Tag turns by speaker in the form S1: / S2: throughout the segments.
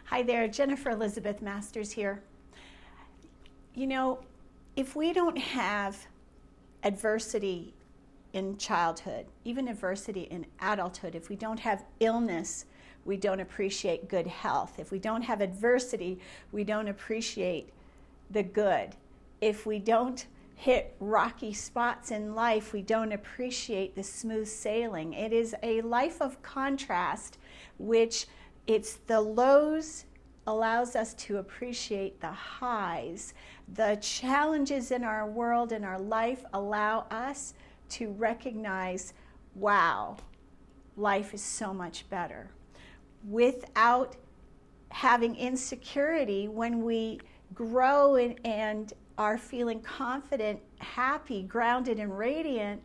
S1: Hi there, Jennifer Elizabeth Masters here. You know, if we don't have adversity in childhood, even adversity in adulthood, if we don't have illness, we don't appreciate good health. If we don't have adversity, we don't appreciate the good. If we don't hit rocky spots in life, we don't appreciate the smooth sailing. It is a life of contrast, which it's the lows allows us to appreciate the highs. The challenges in our world and our life allow us to recognize, wow, life is so much better. Without having insecurity, when we grow and are feeling confident, happy, grounded, and radiant,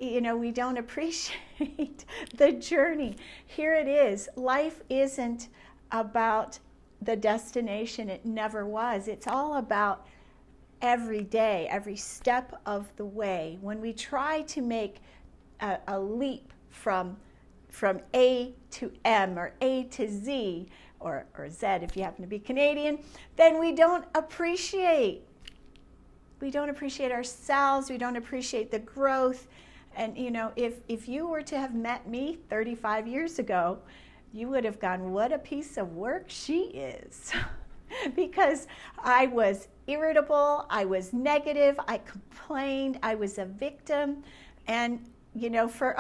S1: we don't appreciate the journey. Here it is. Life isn't about the destination. It never was. It's all about every day, every step of the way. When we try to make a leap from A to M or A to Z, or Z if you happen to be Canadian, then we don't appreciate. We don't appreciate ourselves. We don't appreciate the growth. And if you were to have met me 35 years ago, you would have gone, what a piece of work she is. Because I was irritable, I was negative, I complained, I was a victim. And, for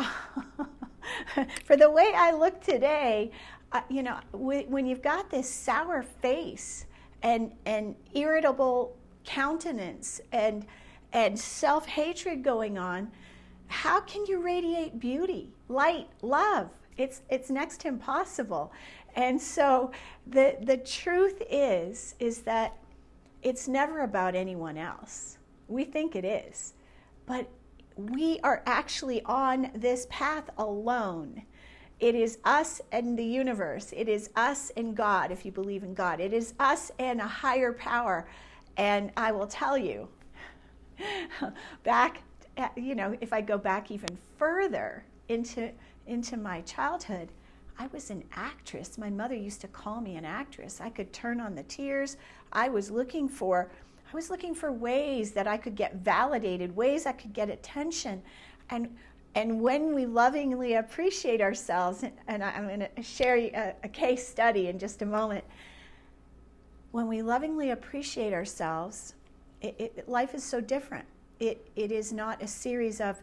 S1: the way I look today, when you've got this sour face and irritable countenance and self-hatred going on, how can you radiate beauty, light, love? It's next to impossible. And so the truth is that it's never about anyone else. We think it is, but we are actually on this path alone. It is us and the universe. It is us and God, if you believe in God. It is us and a higher power. And I will tell you, if I go back even further into my childhood, I was an actress. My mother used to call me an actress. I could turn on the tears. I was looking for ways that I could get validated, ways I could get attention. And when we lovingly appreciate ourselves, and I'm going to share a case study in just a moment. When we lovingly appreciate ourselves, life is so different. It is not a series of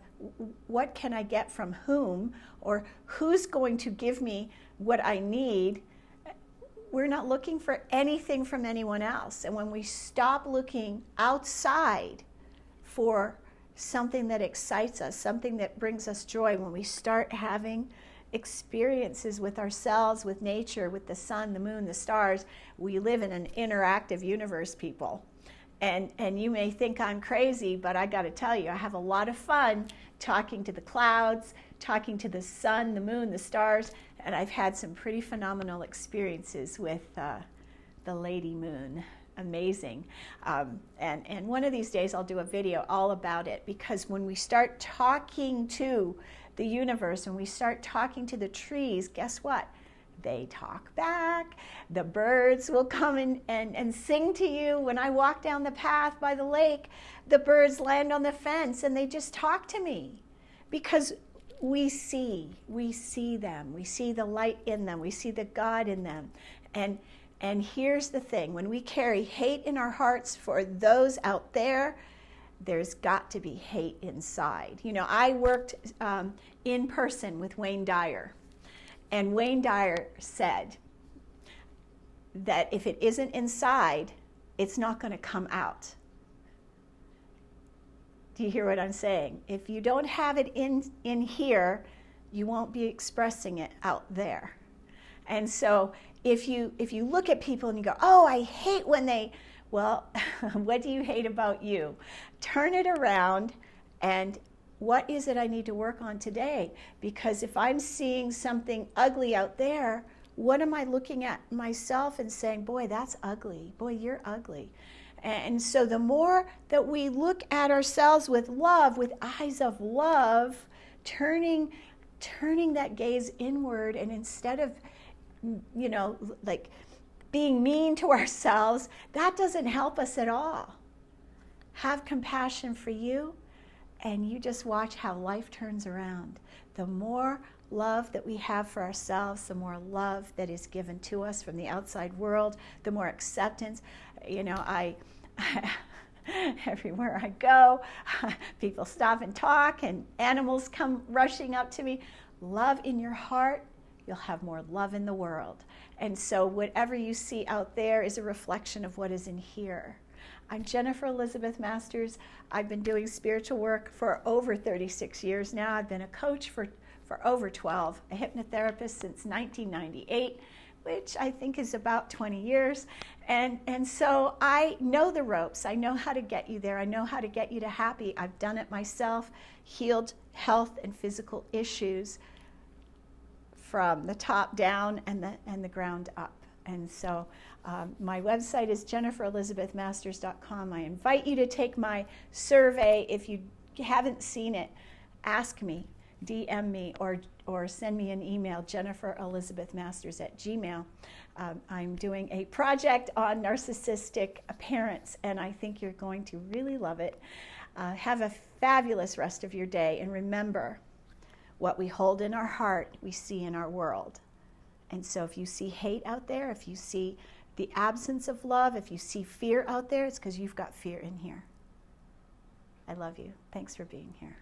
S1: what can I get from whom, or who's going to give me what I need. We're not looking for anything from anyone else. And when we stop looking outside for something that excites us, something that brings us joy, when we start having experiences with ourselves, with nature, with the sun, the moon, the stars, we live in an interactive universe, people. And you may think I'm crazy, but I got to tell you, I have a lot of fun talking to the clouds, talking to the sun, the moon, the stars, and I've had some pretty phenomenal experiences with the Lady Moon. Amazing. And one of these days I'll do a video all about it, because when we start talking to the universe, when we start talking to the trees, guess what? They talk back. The birds will come and sing to you. When I walk down the path by the lake, the birds land on the fence and they just talk to me, because we see them. We see the light in them. We see the God in them. And here's the thing. When we carry hate in our hearts for those out there, there's got to be hate inside. I worked in person with Wayne Dyer. And Wayne Dyer said that if it isn't inside, it's not going to come out. Do you hear what I'm saying? If you don't have it in here, you won't be expressing it out there. And so if you look at people and you go, oh, I hate when they, well, what do you hate about you? Turn it around and what is it I need to work on today? Because if I'm seeing something ugly out there, what am I looking at myself and saying, boy, that's ugly. Boy, you're ugly. And so the more that we look at ourselves with love, with eyes of love, turning that gaze inward, and instead of like being mean to ourselves, that doesn't help us at all. Have compassion for you, and you just watch how life turns around. The more love that we have for ourselves, the more love that is given to us from the outside world, the more acceptance. I everywhere I go, people stop and talk, and animals come rushing up to me. Love in your heart, you'll have more love in the world. And so whatever you see out there is a reflection of what is in here. I'm Jennifer Elizabeth Masters. I've been doing spiritual work for over 36 years now. I've been a coach for over 12, a hypnotherapist since 1998, which I think is about 20 years. And so I know the ropes. I know how to get you there. I know how to get you to happy. I've done it myself, healed health and physical issues from the top down and the ground up. And so my website is jenniferelizabethmasters.com. I invite you to take my survey. If you haven't seen it, ask me, DM me, or send me an email, jenniferelizabethmasters@gmail. I'm doing a project on narcissistic parents, and I think you're going to really love it. Have a fabulous rest of your day, and remember, what we hold in our heart, we see in our world. And so if you see hate out there, if you see the absence of love, if you see fear out there, it's because you've got fear in here. I love you. Thanks for being here.